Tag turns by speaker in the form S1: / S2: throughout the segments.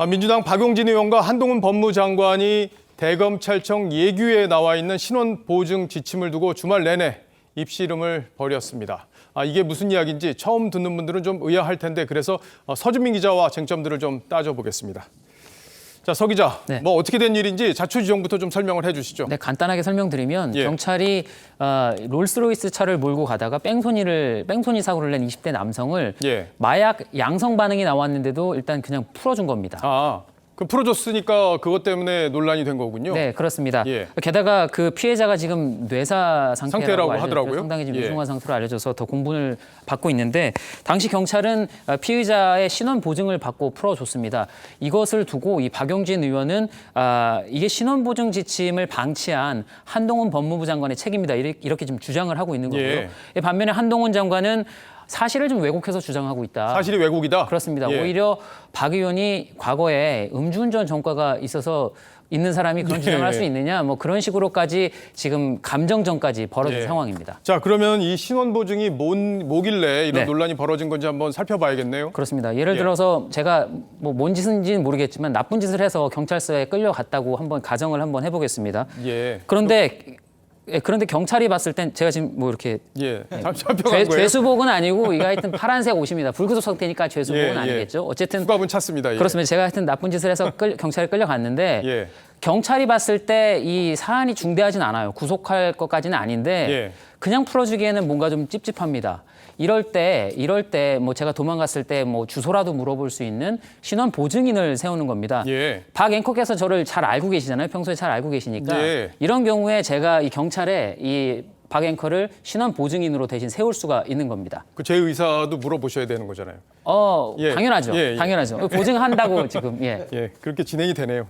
S1: 민주당 박용진 의원과 한동훈 법무장관이 대검찰청 예규에 나와 있는 신원 보증 지침을 두고 주말 내내 입씨름을 벌였습니다. 이게 무슨 이야기인지 처음 듣는 분들은 좀 의아할 텐데 그래서 서준민 기자와 쟁점들을 좀 따져보겠습니다. 자, 서 기자,
S2: 네.
S1: 뭐 어떻게 된 일인지 자초지종부터 좀 설명을 해주시죠.
S2: 네, 간단하게 설명드리면 경찰이 롤스로이스 차를 몰고 가다가 뺑소니 사고를 낸 20대 남성을 마약 양성 반응이 나왔는데도 일단 그냥 풀어준 겁니다.
S1: 그 풀어줬으니까 그것 때문에 논란이 된 거군요.
S2: 네, 그렇습니다. 게다가 그 피해자가 지금 뇌사 상태라고
S1: 하더라고요.
S2: 상당히 지금 위중한 상태로 알려져서 더 공분을 받고 있는데 당시 경찰은 피의자의 신원 보증을 받고 풀어줬습니다. 이것을 두고 이 박용진 의원은 이게 신원 보증 지침을 방치한 한동훈 법무부 장관의 책임이다 이렇게 지금 주장을 하고 있는 거고요. 반면에 한동훈 장관은 사실을 좀 왜곡해서 주장하고 있다.
S1: 사실이 왜곡이다?
S2: 그렇습니다. 오히려 박 의원이 과거에 음주운전 전과가 있어서 있는 사람이 그런 주장을 할 수 있느냐 뭐 그런 식으로까지 지금 감정전까지 벌어진 상황입니다.
S1: 자, 그러면 이 신원 보증이 뭐길래 이런 논란이 벌어진 건지 한번 살펴봐야겠네요.
S2: 그렇습니다. 예를 들어서 제가 뭐 뭔 짓인지는 모르겠지만 나쁜 짓을 해서 경찰서에 끌려갔다고 한번 가정을 한번 해보겠습니다. 그런데 경찰이 봤을 땐 제가 지금 뭐 이렇게 죄수복은 아니고 이거 하여튼 파란색 옷입니다. 불구속 상태니까 죄수복은 아니겠죠. 어쨌든
S1: 수갑은 찼습니다.
S2: 그렇습니다. 제가 하여튼 나쁜 짓을 해서 경찰에 끌려갔는데 경찰이 봤을 때 이 사안이 중대하진 않아요. 구속할 것까지는 아닌데 그냥 풀어주기에는 뭔가 좀 찝찝합니다. 이럴 때 뭐 제가 도망갔을 때 뭐 주소라도 물어볼 수 있는 신원 보증인을 세우는 겁니다. 박 앵커께서 저를 잘 알고 계시잖아요. 평소에 잘 알고 계시니까 이런 경우에 제가 이 경찰에 이 박 앵커를 신원 보증인으로 대신 세울 수가 있는 겁니다.
S1: 제 의사도 물어보셔야 되는 거잖아요.
S2: 당연하죠. 당연하죠. 보증한다고 지금
S1: 그렇게 진행이 되네요.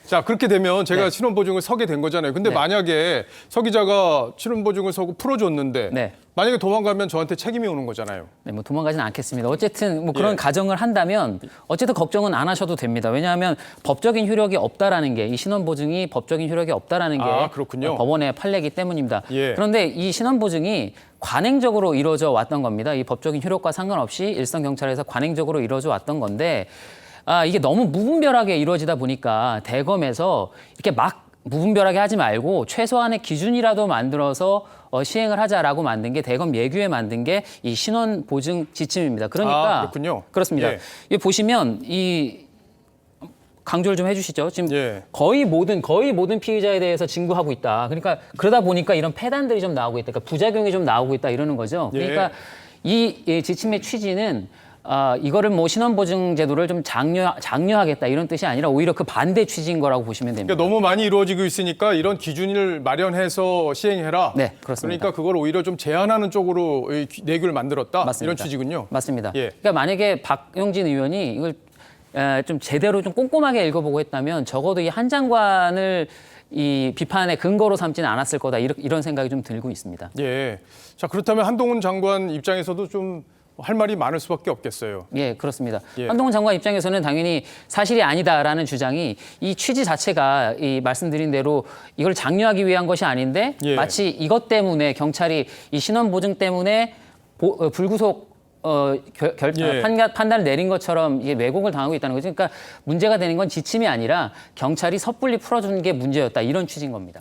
S1: 자, 그렇게 되면 제가 신원보증을 서게 된 거잖아요. 근데 만약에 서 기자가 신원보증을 서고 풀어줬는데 만약에 도망가면 저한테 책임이 오는 거잖아요.
S2: 네, 뭐 도망가진 않겠습니다. 어쨌든 뭐 그런 가정을 한다면 어쨌든 걱정은 안 하셔도 됩니다. 왜냐하면 법적인 효력이 없다라는 게 이 신원보증이 법적인 효력이 없다라는 게 법원의 판례이기 때문입니다. 그런데 이 신원보증이 관행적으로 이루어져 왔던 겁니다. 이 법적인 효력과 상관없이 일선 경찰에서 관행적으로 이루어져 왔던 건데 이게 너무 무분별하게 이루어지다 보니까 대검에서 이렇게 막 무분별하게 하지 말고 최소한의 기준이라도 만들어서 시행을 하자라고 만든 게 대검 예규에 만든 게 이 신원 보증 지침입니다. 그러니까
S1: 그렇군요.
S2: 그렇습니다. 이 보시면 이 강조를 좀 해주시죠. 지금 거의 모든 피의자에 대해서 진구하고 있다. 그러니까 그러다 보니까 이런 폐단들이 좀 나오고 있다. 그러니까 부작용이 좀 나오고 있다 이러는 거죠. 그러니까 이 지침의 취지는 이거를 뭐 신원보증 제도를 좀 장려하겠다 이런 뜻이 아니라 오히려 그 반대 취지인 거라고 보시면 됩니다.
S1: 그러니까 너무 많이 이루어지고 있으니까 이런 기준을 마련해서 시행해라.
S2: 네, 그렇습니다.
S1: 그러니까 그걸 오히려 좀 제한하는 쪽으로 내규를 만들었다.
S2: 맞습니다.
S1: 이런 취지군요.
S2: 맞습니다. 그러니까 만약에 박용진 의원이 이걸 좀 제대로 좀 꼼꼼하게 읽어보고 했다면 적어도 이 한 장관을 이 비판의 근거로 삼지는 않았을 거다 이런 생각이 좀 들고 있습니다.
S1: 자, 그렇다면 한동훈 장관 입장에서도 좀 할 말이 많을 수밖에 없겠어요.
S2: 그렇습니다. 한동훈 장관 입장에서는 당연히 사실이 아니다라는 주장이 이 취지 자체가 이 말씀드린 대로 이걸 장려하기 위한 것이 아닌데 마치 이것 때문에 경찰이 이 신원 보증 때문에 불구속 판단을 내린 것처럼 이게 왜곡을 당하고 있다는 거죠. 그러니까 문제가 되는 건 지침이 아니라 경찰이 섣불리 풀어준 게 문제였다 이런 취지인 겁니다.